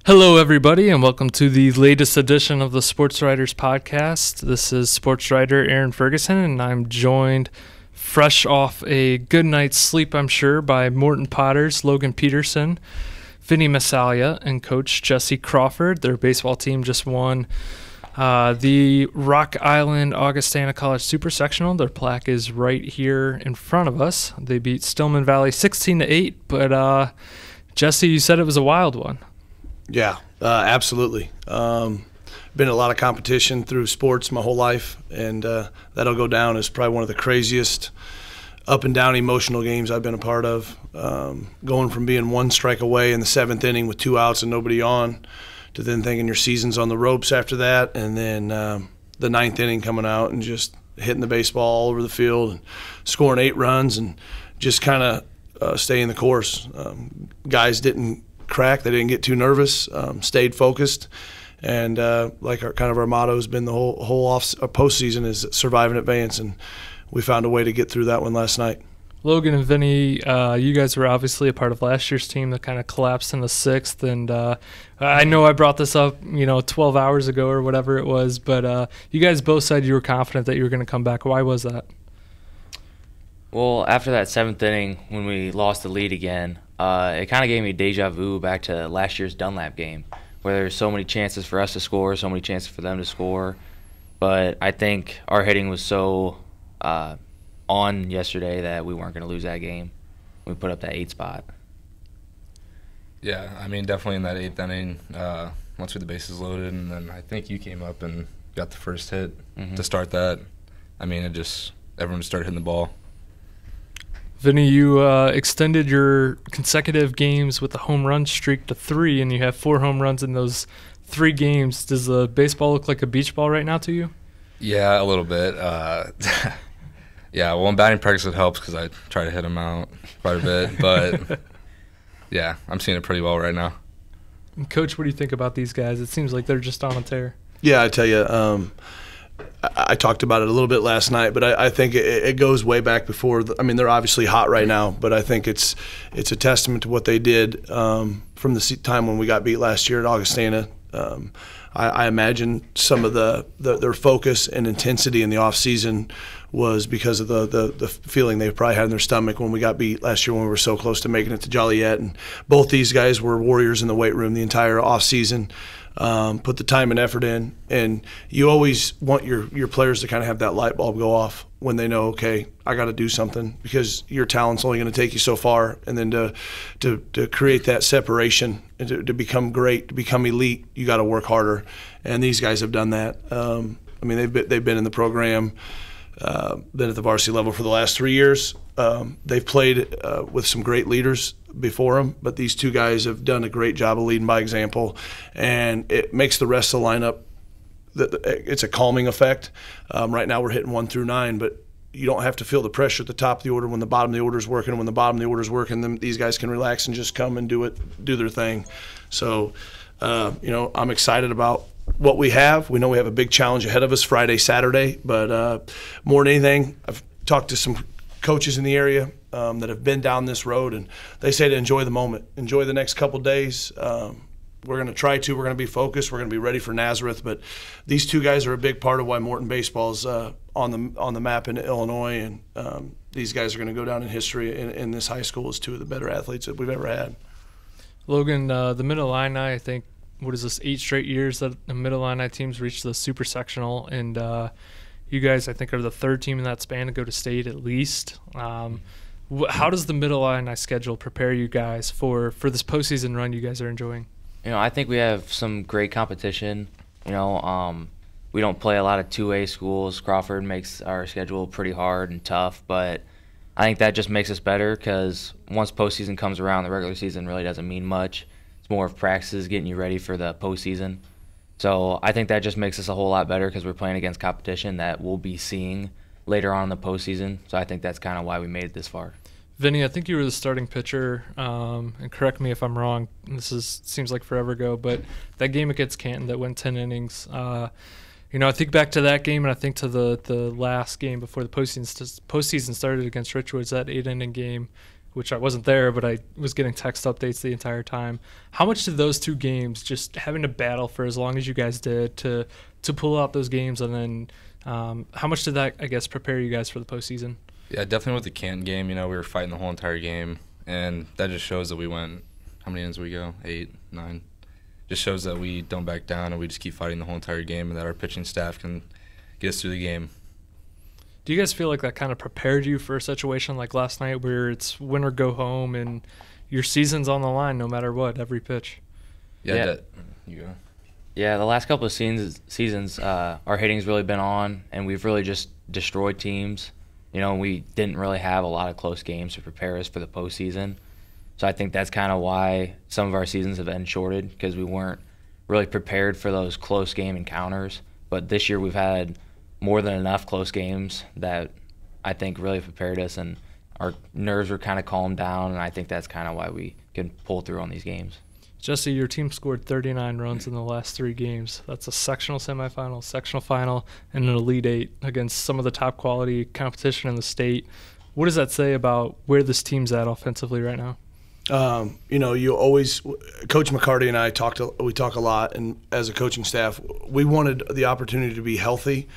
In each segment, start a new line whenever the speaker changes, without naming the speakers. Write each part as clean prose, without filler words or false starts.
Hello, everybody, and welcome to the latest edition of the Sportswriters podcast. This is sports writer Aaron Ferguson, and I'm joined, fresh off a good night's sleep, I'm sure, by Morton Potters, Logan Peterson, Vinni Massaglia, and Coach Jesse Crawford. Their baseball team just won the Rock Island Augustana College Super Sectional. Their plaque is right here in front of us. They beat Stillman Valley 16-8, but Jesse, you said it was a wild one.
Yeah, absolutely. Been a lot of competition through sports my whole life, and that'll go down as probably one of the craziest up and down emotional games I've been a part of. Going from being one strike away in the seventh inning with 2 outs and nobody on, to then thinking your season's on the ropes after that, and then the ninth inning coming out and just hitting the baseball all over the field and scoring 8 runs and just kind of staying the course. Guys didn't crack, they didn't get too nervous, stayed focused, and like our motto has been the whole postseason is survive and advance, and we found a way to get through that one last night.
Logan and Vinni, you guys were obviously a part of last year's team that kind of collapsed in the 6th, and I know I brought this up 12 hours ago or whatever it was, but you guys both said you were confident that you were going to come back. Why was that?
Well, after that 7th inning when we lost the lead again, it kind of gave me deja vu back to last year's Dunlap game, where there were so many chances for us to score, so many chances for them to score. But I think our hitting was so on yesterday that we weren't going to lose that game. We put up that 8 spot.
Yeah, I mean, definitely in that 8th inning, once we had the bases loaded, and then I think you came up and got the first hit to start that. I mean, everyone started hitting the ball.
Vinni, you extended your consecutive games with a home run streak to 3, and you have 4 home runs in those 3 games. Does the baseball look like a beach ball right now to you?
Yeah, a little bit. Yeah, well, in batting practice it helps because I try to hit them out quite a bit. But, yeah, I'm seeing it pretty well right now.
And Coach, what do you think about these guys? It seems like they're just on a tear.
Yeah, I tell you, I talked about it a little bit last night, but I think it goes way back before. They're obviously hot right now, but I think it's a testament to what they did from the time when we got beat last year at Augustana. I imagine some of their focus and intensity in the off season was because of the feeling they probably had in their stomach when we got beat last year when we were so close to making it to Joliet. And both these guys were warriors in the weight room the entire off season. Put the time and effort in, and you always want your players to kind of have that light bulb go off when they know, okay, I got to do something, because your talent's only going to take you so far, and then to create that separation and to become great, to become elite, you got to work harder, and these guys have done that. They've been in the program, been at the varsity level for the last 3 years. They've played with some great leaders before them, but these 2 guys have done a great job of leading by example, and it makes the rest of the lineup, it's a calming effect. Right now we're hitting 1 through 9, but you don't have to feel the pressure at the top of the order when the bottom of the order is working. When the bottom of the order is working, then these guys can relax and just come and do their thing. So, I'm excited about what we have. We know we have a big challenge ahead of us Friday, Saturday, but more than anything, I've talked to some coaches in the area that have been down this road, and they say to enjoy the moment, enjoy the next couple days. We're going to be focused, we're going to be ready for Nazareth, but these 2 guys are a big part of why Morton baseball is on the map in Illinois, and these guys are going to go down in history in this high school as 2 of the better athletes that we've ever had.
Logan, the Mid-Illini, I think, what is this, 8 straight years that the Mid-Illini teams reached the Super Sectional, and you guys, I think, are the 3rd team in that span to go to state at least. How does the Mid-Illini schedule prepare you guys for this postseason run you guys are enjoying?
I think we have some great competition. We don't play a lot of 2A schools. Crawford makes our schedule pretty hard and tough, but I think that just makes us better, because once postseason comes around, the regular season really doesn't mean much. It's more of practices getting you ready for the postseason. So I think that just makes us a whole lot better, because we're playing against competition that we'll be seeing later on in the postseason. So I think that's kind of why we made it this far.
Vinni, I think you were the starting pitcher, and correct me if I'm wrong. Seems like forever ago, but that game against Canton that went 10 innings. I think back to that game, and I think to the last game before the postseason started against Richwoods, that 8-inning game which I wasn't there, but I was getting text updates the entire time. How much did those 2 games, just having to battle for as long as you guys did to pull out those games, and then how much did that, I guess, prepare you guys for the postseason?
Yeah, definitely with the Canton game, we were fighting the whole entire game, and that just shows that we went, how many innings did we go? 8, 9? Just shows that we don't back down and we just keep fighting the whole entire game, and that our pitching staff can get us through the game.
Do you guys feel like that kind of prepared you for a situation like last night where it's win or go home and your season's on the line no matter what, every pitch?
Yeah. You go.
Yeah, the last couple of seasons, our hitting's really been on, and we've really just destroyed teams. We didn't really have a lot of close games to prepare us for the postseason. So I think that's kind of why some of our seasons have been shorted, because we weren't really prepared for those close game encounters. But this year we've had more than enough close games that I think really prepared us, and our nerves were kind of calmed down, and I think that's kind of why we can pull through on these games.
Jesse, your team scored 39 runs in the last 3 games. That's a sectional semifinal, sectional final, and an Elite 8 against some of the top quality competition in the state. What does that say about where this team's at offensively right now?
You always, Coach McCarty and I talk a lot, and as a coaching staff, we wanted the opportunity to be healthy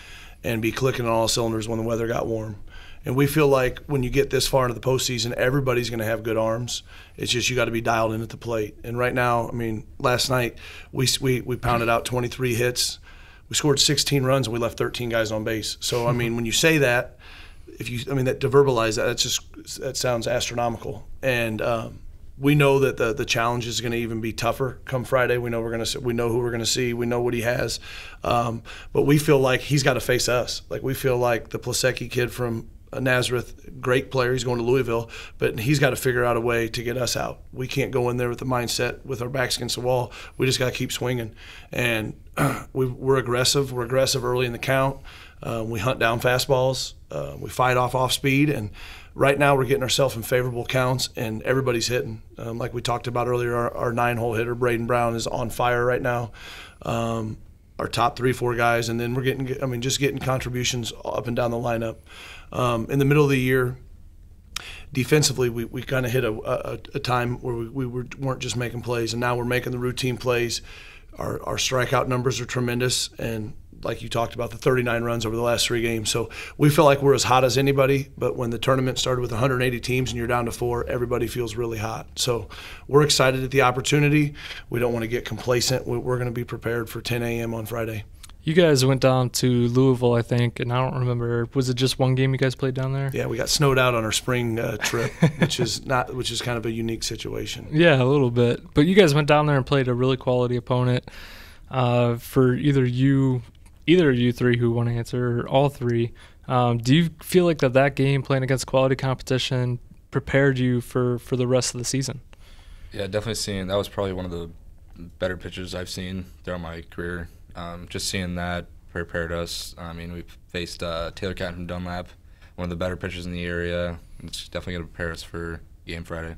and be clicking on all cylinders when the weather got warm. And we feel like when you get this far into the postseason, everybody's going to have good arms. It's just you got to be dialed in at the plate. And right now, last night we pounded out 23 hits. We scored 16 runs and we left 13 guys on base. So when you say that, to verbalize that, that sounds astronomical. And we know that the challenge is going to even be tougher come Friday. We know who we're going to see. We know what he has, but we feel like he's got to face us. Like we feel like the Plasecki kid from Nazareth, great player. He's going to Louisville, but he's got to figure out a way to get us out. We can't go in there with the mindset with our backs against the wall. We just got to keep swinging, and we're aggressive. We're aggressive early in the count. We hunt down fastballs. We fight off speed, and right now we're getting ourselves in favorable counts, and everybody's hitting. Like we talked about earlier, our 9-hole hitter, Braden Brown, is on fire right now. Our top 3-4 guys, and then we're getting contributions up and down the lineup. In the middle of the year, defensively, we kind of hit a time where we weren't just making plays, and now we're making the routine plays. Our strikeout numbers are tremendous, and like you talked about, the 39 runs over the last 3 games. So we feel like we're as hot as anybody, but when the tournament started with 180 teams and you're down to 4, everybody feels really hot. So we're excited at the opportunity. We don't want to get complacent. We're going to be prepared for 10 a.m. on Friday.
You guys went down to Louisville, I think, and I don't remember. Was it just one game you guys played down there?
Yeah, we got snowed out on our spring trip, which is kind of a unique situation.
Yeah, a little bit. But you guys went down there and played a really quality opponent. For either of you 3 who want to answer, or all 3, do you feel like that game, playing against quality competition, prepared you for the rest of the season?
Yeah, definitely that was probably one of the better pitchers I've seen throughout my career. Just seeing that prepared us. We faced Taylor Catton from Dunlap, one of the better pitchers in the area. It's definitely going to prepare us for game Friday.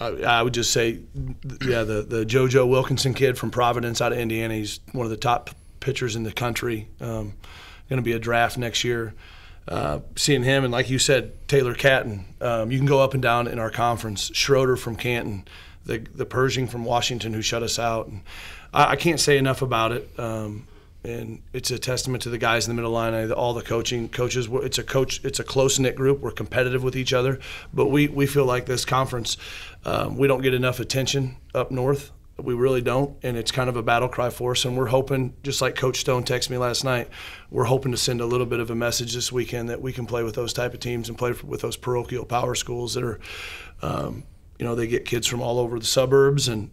I would just say, the JoJo Wilkinson kid from Providence out of Indiana, he's one of the top pitchers in the country. Going to be a draft next year. Seeing him, and like you said, Taylor Catton, you can go up and down in our conference. Schroeder from Canton, the Pershing from Washington who shut us out. And I can't say enough about it. And it's a testament to the guys in the middle line, all the coaches. It's a close-knit group. We're competitive with each other, but we feel like this conference, we don't get enough attention up north. We really don't, and it's kind of a battle cry for us. And we're hoping, just like Coach Stone texted me last night, we're hoping to send a little bit of a message this weekend that we can play with those type of teams and play with those parochial power schools that are, they get kids from all over the suburbs, and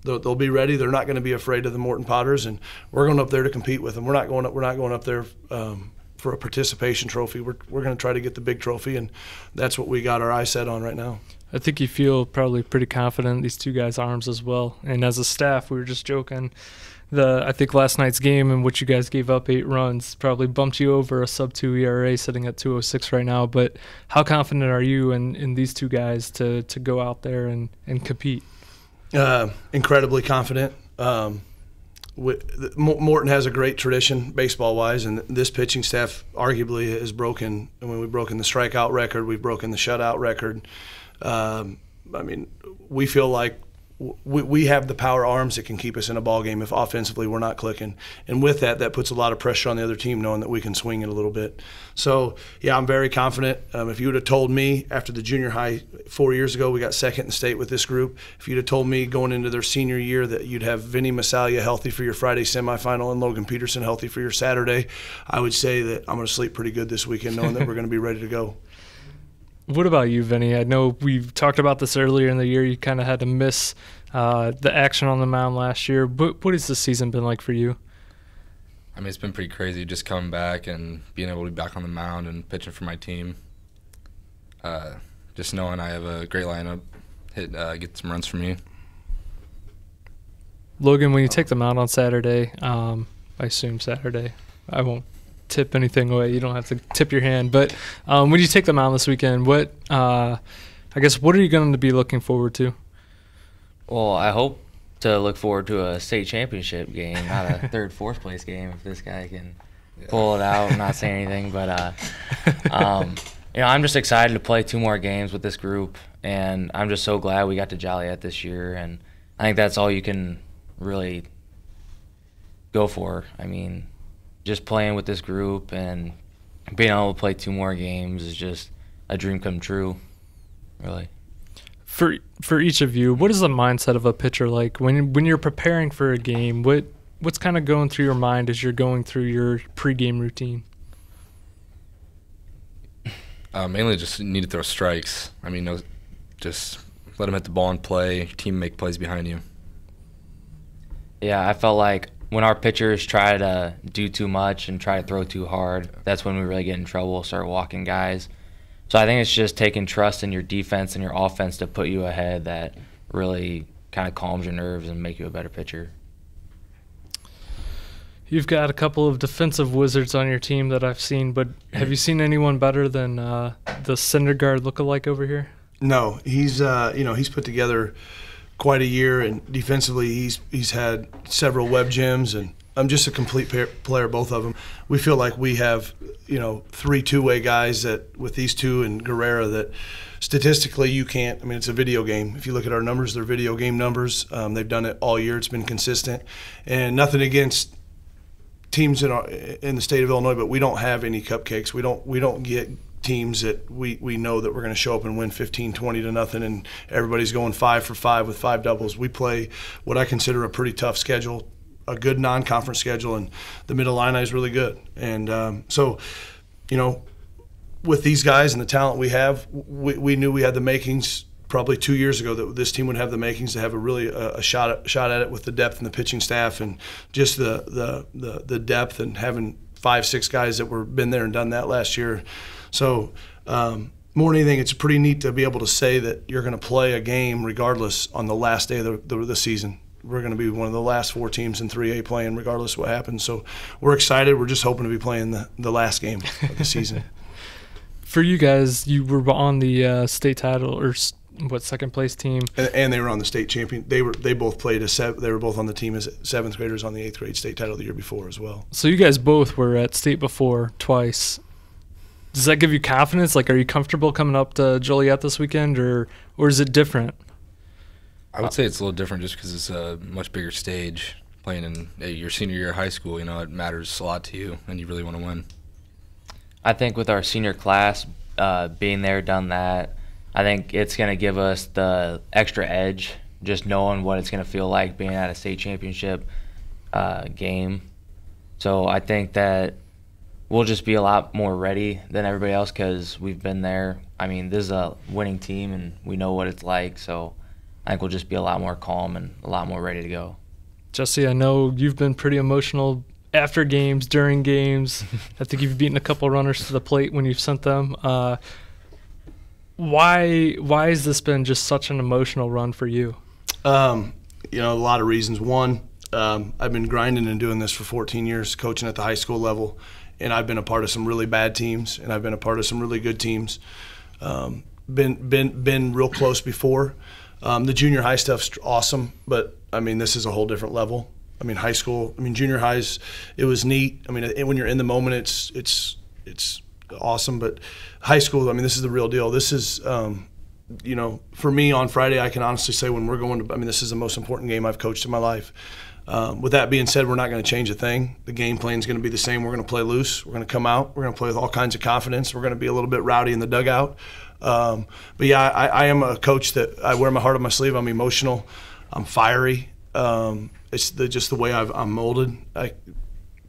they'll be ready. They're not going to be afraid of the Morton Potters, and we're going up there to compete with them. We're not going up there for a participation trophy. We're going to try to get the big trophy, and that's what we got our eyes set on right now.
I think you feel probably pretty confident in these 2 guys' arms as well. And as a staff, we were just joking. I think last night's game, in which you guys gave up 8 runs, probably bumped you over a sub-2 ERA sitting at 2.06 right now. But how confident are you in these 2 guys to go out there and compete?
Incredibly confident. Morton has a great tradition baseball-wise, and this pitching staff arguably has broken. I mean, we've broken the strikeout record, we've broken the shutout record. I mean, we feel like we have the power arms that can keep us in a ball game if offensively we're not clicking. And with that puts a lot of pressure on the other team, knowing that we can swing it a little bit. So, yeah, I'm very confident. If you would have told me after the junior high 4 years ago, we got second in state with this group, if you'd have told me going into their senior year that you'd have Vinni Massaglia healthy for your Friday semifinal and Logan Peterson healthy for your Saturday, I would say that I'm going to sleep pretty good this weekend knowing that we're going to be ready to go.
What about you, Vinni? I know we've talked about this earlier in the year. You kind of had to miss the action on the mound last year. What has this season been like for you?
I mean, it's been pretty crazy just coming back and being able to be back on the mound and pitching for my team. Just knowing I have a great lineup, get some runs for me.
Logan, when you take them out on Saturday, I assume Saturday, I won't tip anything away. You don't have to tip your hand. But when you take them out this weekend, what are you going to be looking forward to?
Well, I hope to look forward to a state championship game, not a third, fourth place game if this guy can pull it out and not say anything. But, I'm just excited to play 2 more games with this group, and I'm just so glad we got to Joliet this year. And I think that's all you can really go for. I mean, just playing with this group and being able to play 2 more games is just a dream come true, really.
For each of you, what is the mindset of a pitcher like when you're preparing for a game? What's kind of going through your mind as you're going through your pregame routine?
Mainly just need to throw strikes. I mean, just let them hit the ball and play. Your team make plays behind you.
Yeah, I felt like when our pitchers try to do too much and try to throw too hard, that's when we really get in trouble, start walking guys. So I think it's just taking trust in your defense and your offense to put you ahead that really kind of calms your nerves and make you a better pitcher.
You've got a couple of defensive wizards on your team that I've seen, but have you seen anyone better than the Syndergaard lookalike over here?
No, he's put together quite a year, and defensively he's had several web gems, and I'm just a complete player, both of them. We feel like we have 3 two-way guys that with these two and Guerrera that statistically you can't. I mean, it's a video game. If you look at our numbers, they're video game numbers. They've done it all year. It's been consistent, and nothing against teams in the state of Illinois, but we don't have any cupcakes. We don't get teams that we know that we're going to show up and win 15-20 and everybody's going 5 for 5 with 5 doubles. We play what I consider a pretty tough schedule, a good non-conference schedule, and the Middle Illini is really good. And so, with these guys and the talent we have, we knew we had the makings probably 2 years ago that this team would have the makings to have a shot at it with the depth in the pitching staff and just the depth and having 5-6 guys that were been there and done that last year. So more than anything, it's pretty neat to be able to say that you're going to play a game regardless on the last day of the season. We're going to be one of the last 4 teams in 3A playing regardless of what happens. So we're excited. We're just hoping to be playing the last game of the season.
For you guys, you were on the state title or second place team,
and they were on the state champion. They both played they were both on the team as 7th graders on the 8th grade state title the year before as well.
So you guys both were at state before twice. Does that give you confidence? Like, are you comfortable coming up to Joliet this weekend, or is it different?
I would say it's a little different just because it's a much bigger stage. Playing in your senior year of high school, it matters a lot to you, and you really want to win.
I think with our senior class being there, done that, I think it's going to give us the extra edge, just knowing what it's going to feel like being at a state championship game. So I think that we'll just be a lot more ready than everybody else because we've been there. I mean, this is a winning team, and we know what it's like. So I think we'll just be a lot more calm and a lot more ready to go.
Jesse, I know you've been pretty emotional after games, during games. I think you've beaten a couple runners to the plate when you've sent them. Why has this been just such an emotional run for you?
A lot of reasons. One, I've been grinding and doing this for 14 years, coaching at the high school level, and I've been a part of some really bad teams, and I've been a part of some really good teams. Been real close before. The junior high stuff's awesome, but I mean, this is a whole different level. I mean, high school, I mean, junior highs, it was neat. I mean, when you're in the moment, it's awesome. But high school, I mean, this is the real deal. This is, you know, for me on Friday, I can honestly say when we're going to, I mean, this is the most important game I've coached in my life. With that being said, we're not going to change a thing. The game plan is going to be the same. We're going to play loose. We're going to come out. We're going to play with all kinds of confidence. We're going to be a little bit rowdy in the dugout. But yeah, I am a coach that I wear my heart on my sleeve. I'm emotional. I'm fiery. It's just the way I'm molded.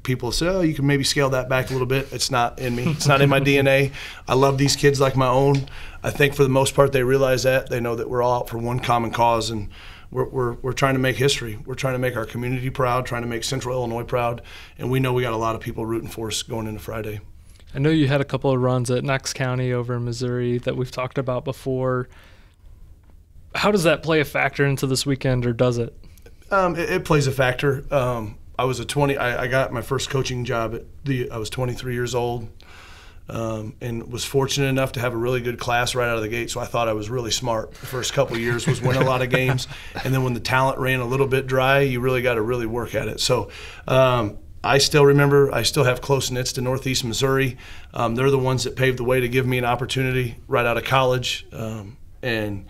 People say, oh, you can maybe scale that back a little bit. It's not in me. It's not in my DNA. I love these kids like my own. I think for the most part they realize that. They know that we're all out for one common cause, and we're trying to make history. We're trying to make our community proud, trying to make Central Illinois proud, and we know we got a lot of people rooting for us going into Friday.
I know you had a couple of runs at Knox County over in Missouri that we've talked about before. How does that play a factor into this weekend, or does it?
It plays a factor. I got my first coaching job I was 23 years old, and was fortunate enough to have a really good class right out of the gate. So I thought I was really smart. The first couple of years was win a lot of games, and then when the talent ran a little bit dry, you really got to really work at it. So I still remember. I still have close knits to Northeast Missouri. They're the ones that paved the way to give me an opportunity right out of college, and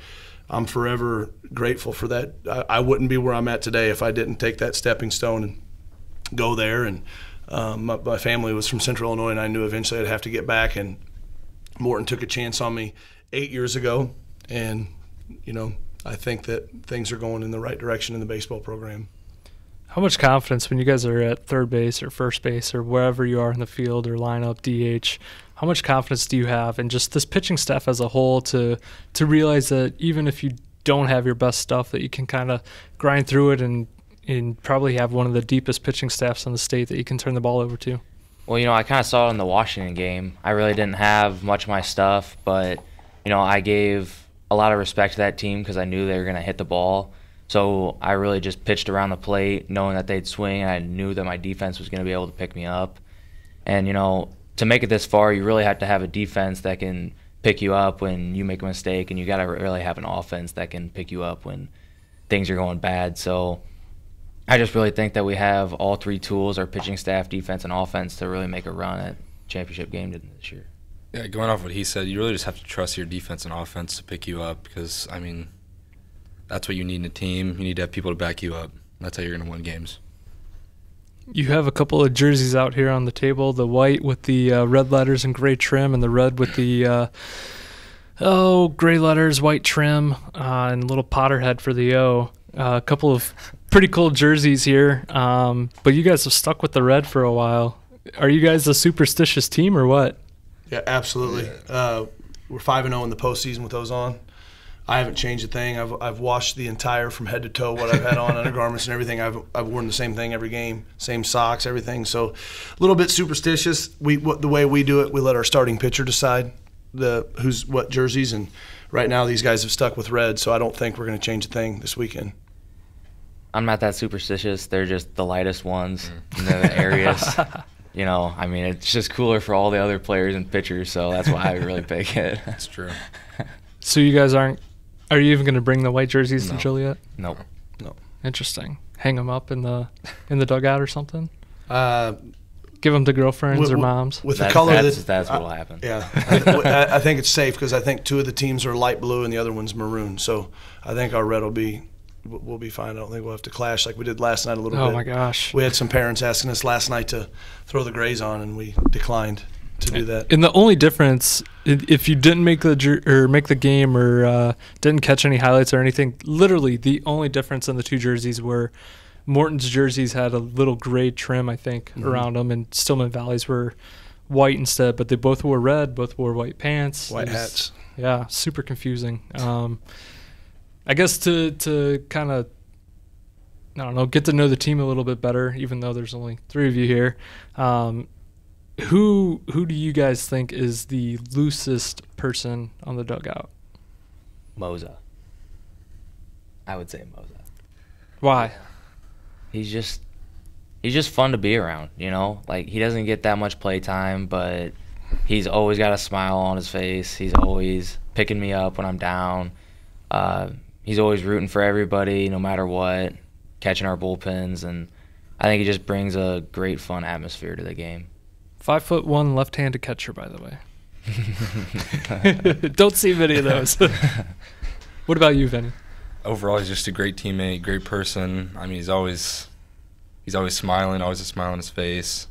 I'm forever grateful for that. I wouldn't be where I'm at today if I didn't take that stepping stone and go there. And my family was from Central Illinois, and I knew eventually I'd have to get back. And Morton took a chance on me 8 years ago, and you know, I think that things are going in the right direction in the baseball program.
How much confidence when you guys are at third base or first base or wherever you are in the field or lineup, DH, how much confidence do you have in just this pitching staff as a whole to realize that even if you don't have your best stuff, that you can kind of grind through it and probably have one of the deepest pitching staffs in the state that you can turn the ball over to?
Well, you know, I kind of saw it in the Washington game. I really didn't have much of my stuff, but, you know, I gave a lot of respect to that team because I knew they were going to hit the ball. So I really just pitched around the plate knowing that they'd swing, and I knew that my defense was going to be able to pick me up. And, you know, to make it this far, you really have to have a defense that can pick you up when you make a mistake, and you got to really have an offense that can pick you up when things are going bad. So I just really think that we have all three tools, our pitching staff, defense, and offense, to really make a run at championship game this year.
Yeah, going off what he said, you really just have to trust your defense and offense to pick you up because, I mean, that's what you need in a team. You need to have people to back you up. That's how you're going to win games.
You have a couple of jerseys out here on the table, the white with the red letters and gray trim, and the red with the gray letters, white trim, and a little Potter head for the O. A couple of pretty cool jerseys here, but you guys have stuck with the red for a while. Are you guys a superstitious team or what?
Yeah, absolutely. We're 5-0 in the postseason with those on. I haven't changed a thing. I've washed the entire from head to toe what I've had on undergarments and everything. I've worn the same thing every game, same socks, everything. So a little bit superstitious. The way we do it, we let our starting pitcher decide who's what jerseys, and right now these guys have stuck with red. So I don't think we're going to change a thing this weekend.
I'm not that superstitious. They're just the lightest ones in the areas. You know, I mean, it's just cooler for all the other players and pitchers, so that's why I really pick it.
That's true.
So you guys are you even going to bring the white jerseys to Joliet?
Nope.
No.
Interesting. Hang them up in the dugout or something? Give them to girlfriends or moms?
With the color
that's what will happen.
Yeah. I think it's safe because I think two of the teams are light blue and the other one's maroon. So I think our red will be fine. I don't think we'll have to clash like we did last night a little bit.
Oh, my gosh.
We had some parents asking us last night to throw the grays on, and we declined to do that.
And the only difference, if you didn't make the game or didn't catch any highlights or anything, literally the only difference in the two jerseys were Morton's jerseys had a little gray trim, I think, around them, and Stillman Valley's were white instead, but they both wore red, both wore white pants.
White hats.
Yeah, super confusing. I guess to kind of, I don't know, get to know the team a little bit better, even though there's only three of you here. Who do you guys think is the loosest person on the dugout?
Moza. I would say Moza.
Why?
He's just fun to be around, you know? Like, he doesn't get that much play time, but he's always got a smile on his face. He's always picking me up when I'm down. He's always rooting for everybody, no matter what, catching our bullpens. And I think it just brings a great, fun atmosphere to the game.
5'1" left-handed catcher, by the way. Don't see many of those. What about you, Vinni?
Overall, he's just a great teammate, great person. I mean, he's always smiling, always a smile on his face.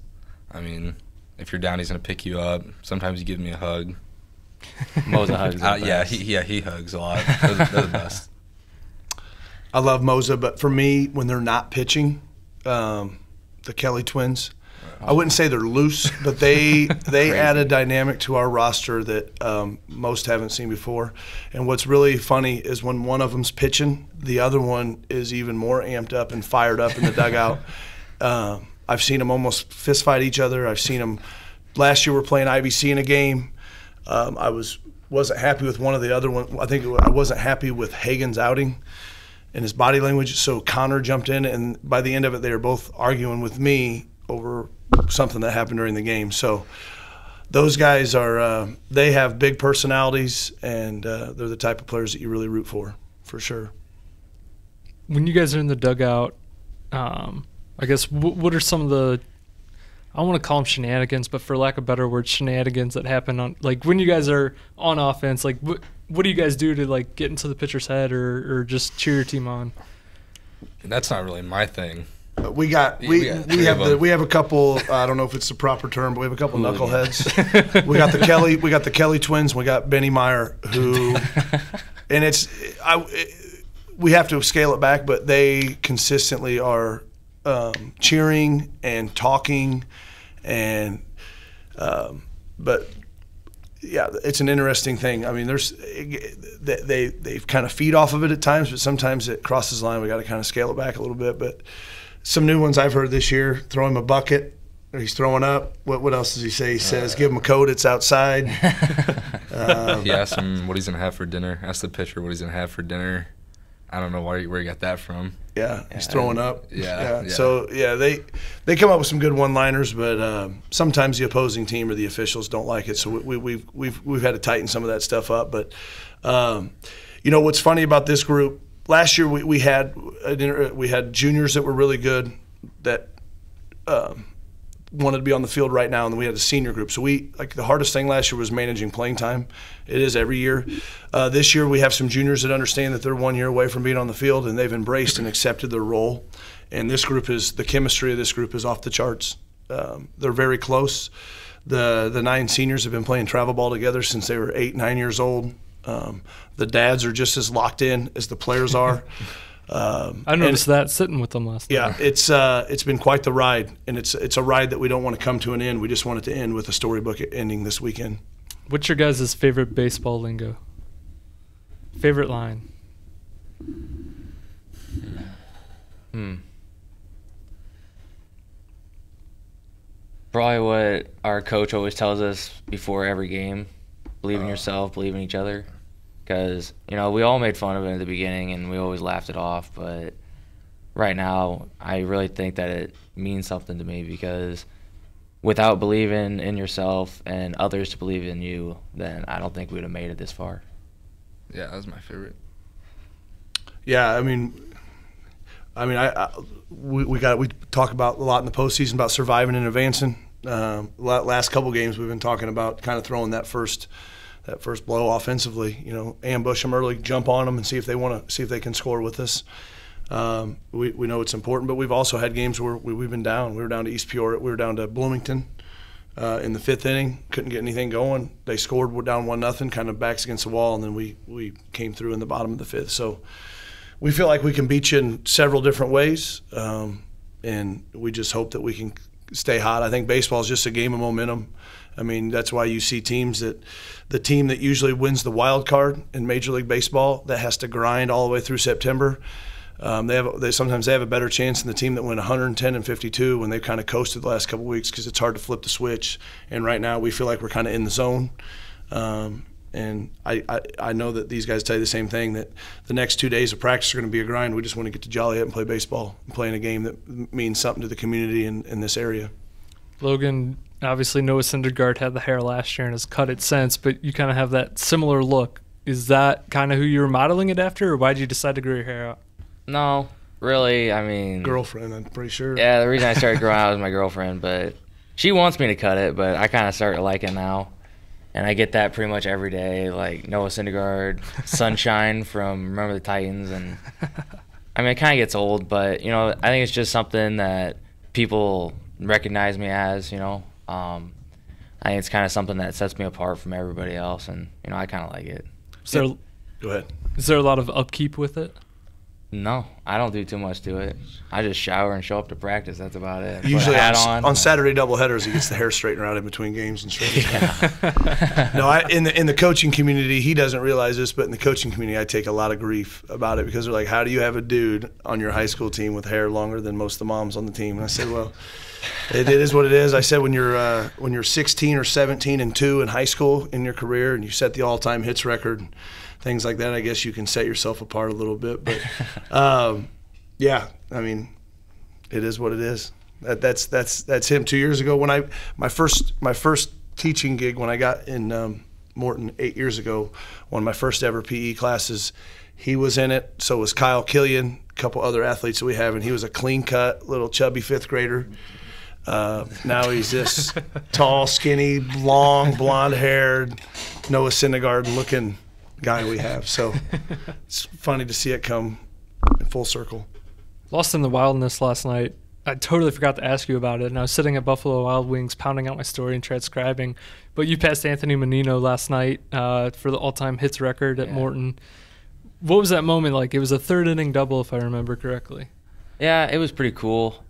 I mean, if you're down, he's gonna pick you up. Sometimes he gives me a hug.
Moza hugs.
He hugs a lot. They're the best.
I love Moza, but for me, when they're not pitching, the Kelly twins, I wouldn't say they're loose, but they add a dynamic to our roster that most haven't seen before. And what's really funny is when one of them's pitching, the other one is even more amped up and fired up in the dugout. I've seen them almost fist fight each other. I've seen them. Last year we're playing IBC in a game. I wasn't happy with one of the other one. I think I wasn't happy with Hagen's outing and his body language. So Connor jumped in, and by the end of it, they were both arguing with me over something that happened during the game. So those guys they have big personalities, and they're the type of players that you really root for sure.
When you guys are in the dugout, I guess what are some of the, I don't want to call them shenanigans, but for lack of a better word, shenanigans that happen on, like, when you guys are on offense, like what do you guys do to, like, get into the pitcher's head or just cheer your team on?
That's not really my thing.
We have a couple. I don't know if it's the proper term, but we have a couple knuckleheads. we got the Kelly twins. We got Benny Meyer, who, and we have to scale it back, but they consistently are cheering and talking, and but yeah, it's an interesting thing. I mean, they kind of feed off of it at times, but sometimes it crosses the line. We got to kind of scale it back a little bit, but. Some new ones I've heard this year: throw him a bucket, or he's throwing up. What else does he say? He says, "Give him a coat. It's outside."
He asked him what he's gonna have for dinner. Asked the pitcher what he's gonna have for dinner. I don't know where he got that from.
Yeah, he's throwing up.
Yeah.
So yeah, they come up with some good one-liners, but sometimes the opposing team or the officials don't like it. So we've had to tighten some of that stuff up. But what's funny about this group? Last year we had juniors that were really good that wanted to be on the field right now, and then we had a senior group. So the hardest thing last year was managing playing time. It is every year. This year we have some juniors that understand that they're 1 year away from being on the field, and they've embraced and accepted their role. And the chemistry of this group is off the charts. They're very close. The 9 seniors have been playing travel ball together since they were 8, 9 years old. The dads are just as locked in as the players are.
I noticed that sitting with them last night.
Yeah, it's been quite the ride, and it's a ride that we don't want to come to an end. We just want it to end with a storybook ending this weekend.
What's your guys' favorite baseball lingo? Favorite line?
Probably what our coach always tells us before every game. Believe in yourself, believe in each other. Because, we all made fun of it at the beginning and we always laughed it off. But right now, I really think that it means something to me, because without believing in yourself and others to believe in you, then I don't think we would have made it this far.
Yeah, that was my favorite.
Yeah, we talk about a lot in the postseason about surviving and advancing. Last couple games we've been talking about kind of throwing that first blow offensively. Ambush them early, jump on them, and see if they can score with us. We know it's important, but we've also had games where we've been down. We were down to East Peoria. We were down to Bloomington in the 5th inning. Couldn't get anything going. They scored. We're down 1-0, kind of backs against the wall, and then we came through in the bottom of the 5th. So we feel like we can beat you in several different ways, and we just hope that we can stay hot. I think baseball is just a game of momentum. That's why you see teams the team that usually wins the wild card in Major League Baseball that has to grind all the way through September. They sometimes have a better chance than the team that went 110-52 when they kind of coasted the last couple of weeks, because it's hard to flip the switch. And right now we feel like we're kind of in the zone. And I know that these guys tell you the same thing, that the next 2 days of practice are going to be a grind. We just want to get to Joliet and play baseball and play in a game that means something to the community in this area.
Logan, obviously Noah Syndergaard had the hair last year and has cut it since, but you kind of have that similar look. Is that kind of who you were modeling it after, or why did you decide to grow your hair out?
No, really, I mean,
Girlfriend, I'm pretty sure.
Yeah, the reason I started growing out was my girlfriend, but she wants me to cut it, but I kind of start to like it now. And I get that pretty much every day, like Noah Syndergaard, Sunshine from Remember the Titans. And I mean, it kind of gets old, but, you know, I think it's just something that people recognize me as, you know. I think it's kind of something that sets me apart from everybody else, and, you know, I kind of like it.
Go ahead.
Is there a lot of upkeep with it?
No, I don't do too much to it. I just shower and show up to practice. That's about it.
Usually
Put a hat
on Saturday doubleheaders, he gets the hair straightener out in between games and straightens it. No, in the coaching community, he doesn't realize this, but in the coaching community, I take a lot of grief about it because they're like, how do you have a dude on your high school team with hair longer than most of the moms on the team? And I said, well, it is what it is. I said when you're 16 or 17 and 2 in high school in your career and you set the all-time hits record, things like that, I guess you can set yourself apart a little bit. But, yeah, I mean, it is what it is. That's him. 2 years ago, when my first teaching gig when I got in Morton 8 years ago, one of my first ever PE classes, he was in it. So was Kyle Killian, a couple other athletes that we have, and he was a clean-cut, little chubby fifth grader. Now he's this tall, skinny, long, blonde-haired, Noah Syndergaard-looking guy we have. So it's funny to see it come in full circle.
Lost in the Wildness last night. I totally forgot to ask you about it, and I was sitting at Buffalo Wild Wings pounding out my story and transcribing. But you passed Anthony Menino last night for the all-time hits record at Morton. What was that moment like? It was a third-inning double, if I remember correctly.
Yeah, it was pretty cool.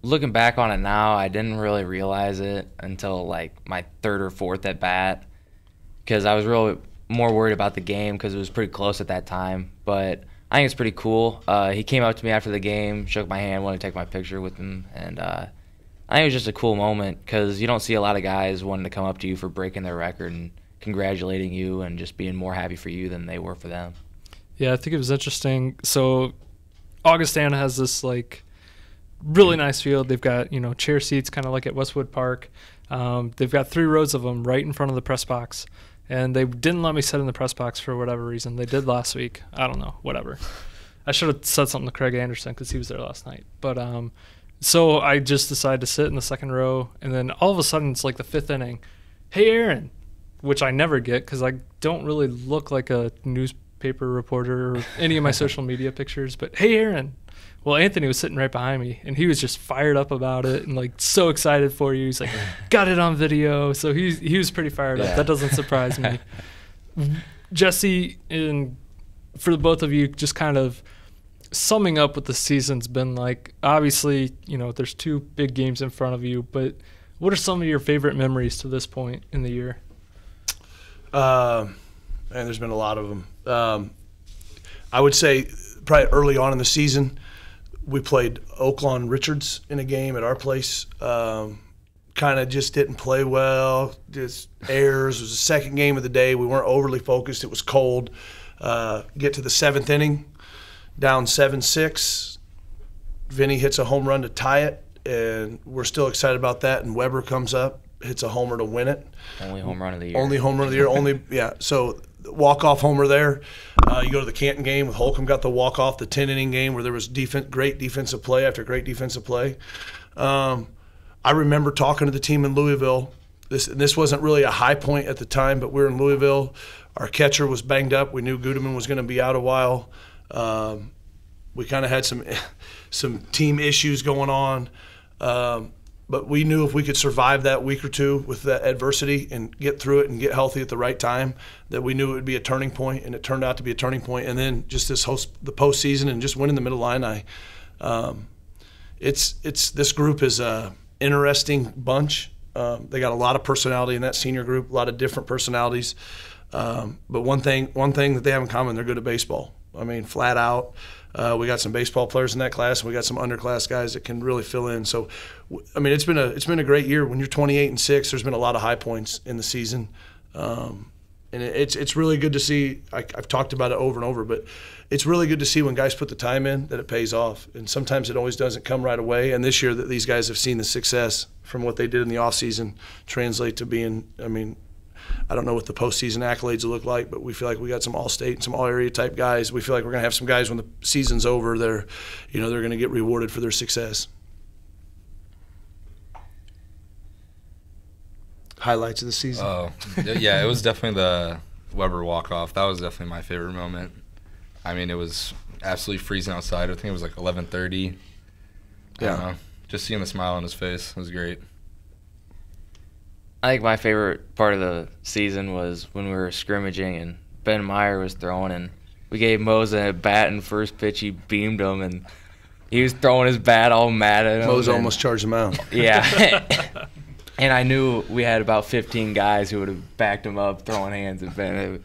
Looking back on it now, I didn't really realize it until like my third or fourth at bat, because I was really more worried about the game because it was pretty close at that time. But I think it's pretty cool. He came up to me after the game, shook my hand, wanted to take my picture with him, and I think it was just a cool moment because you don't see a lot of guys wanting to come up to you for breaking their record and congratulating you and just being more happy for you than they were for them.
Yeah, I think it was interesting. So Augustana has this like really nice field. They've got, you know, chair seats kind of like at Westwood Park. They've got 3 rows of them right in front of the press box. And they didn't let me sit in the press box for whatever reason. They did last week. I don't know, whatever. I should have said something to Craig Anderson because he was there last night. But so I just decided to sit in the second row. And then all of a sudden it's like the 5th inning. Hey, Aaron, which I never get because I don't really look like a newspaper reporter or any of my social media pictures. But hey, Aaron. Well, Anthony was sitting right behind me, and he was just fired up about it and, like, so excited for you. He's like, got it on video. So he was pretty fired up. That doesn't surprise me. Jesse, and for the both of you, just kind of summing up what the season's been like. Obviously, you know, there's 2 big games in front of you, but what are some of your favorite memories to this point in the year?
Man, there's been a lot of them. I would say probably early on in the season, we played Oaklawn Richards in a game at our place. Kind of just didn't play well, just errors. It was the second game of the day. We weren't overly focused. It was cold. Get to the 7th inning, down 7-6. Vinni hits a home run to tie it, and we're still excited about that. And Weber comes up, hits a homer to win it.
Only home run of the year.
Only home run of the year. Yeah. So walk-off homer there. You go to the Canton game with Holcomb, got the walk-off, the 10-inning game where there was great defensive play after great defensive play. I remember talking to the team in Louisville. This wasn't really a high point at the time, but we were in Louisville. Our catcher was banged up. We knew Gudeman was going to be out a while. We kind of had some team issues going on. But we knew if we could survive that week or 2 with that adversity and get through it and get healthy at the right time, that we knew it would be a turning point, and it turned out to be a turning point. And then just the postseason and just winning the Middle Illini, this group is a interesting bunch. They got a lot of personality in that senior group, a lot of different personalities. But one thing that they have in common, they're good at baseball. I mean, flat out. We got some baseball players in that class, and we got some underclass guys that can really fill in. So, I mean, it's been a great year. When you're 28-6, there's been a lot of high points in the season, and it's really good to see. I've talked about it over and over, but it's really good to see when guys put the time in that it pays off. And sometimes it always doesn't come right away. And this year, that these guys have seen the success from what they did in the off season translate to being, I mean, I don't know what the postseason accolades will look like, but we feel like we got some all-state and some all-area type guys. We feel like we're going to have some guys when the season's over, they're going to get rewarded for their success. Highlights of the season?
Oh, yeah, it was definitely the Weber walk-off. That was definitely my favorite moment. I mean, it was absolutely freezing outside. I think it was like 11:30. I don't know. Just seeing the smile on his face was great.
I think my favorite part of the season was when we were scrimmaging and Ben Meyer was throwing, and we gave Moza a bat, and first pitch he beamed him, and he was throwing his bat all mad at him.
Moza almost charged him out.
Yeah. And I knew we had about 15 guys who would have backed him up, throwing hands at Ben.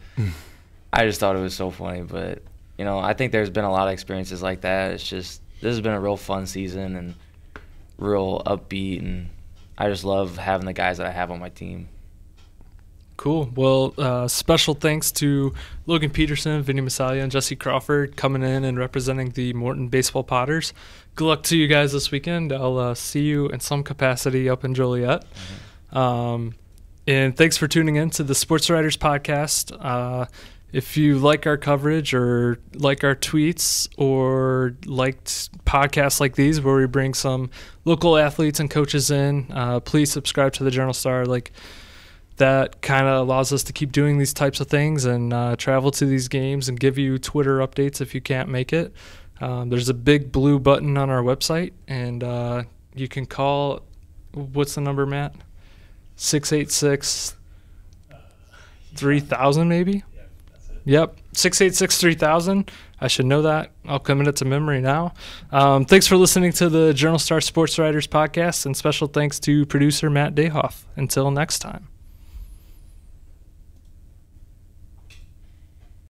I just thought it was so funny. But, I think there's been a lot of experiences like that. It's just, this has been a real fun season and real upbeat, and I just love having the guys that I have on my team.
Cool. Well, special thanks to Logan Peterson, Vinni, Massaglia, and Jesse Crawford coming in and representing the Morton Baseball Potters. Good luck to you guys this weekend. I'll see you in some capacity up in Joliet. Mm-hmm. And thanks for tuning in to the Sports Writers podcast. If you like our coverage or like our tweets or liked podcasts like these where we bring some local athletes and coaches in, please subscribe to the Journal Star. That kind of allows us to keep doing these types of things and travel to these games and give you Twitter updates if you can't make it. There's a big blue button on our website, and you can call, what's the number, Matt? 686-3000 maybe?
Yeah, that's it.
Yep, 686-3000. I should know that. I'll commit it to memory now. Thanks for listening to the Journal Star Sportswriters podcast, and special thanks to producer Matt Dayhoff. Until next time.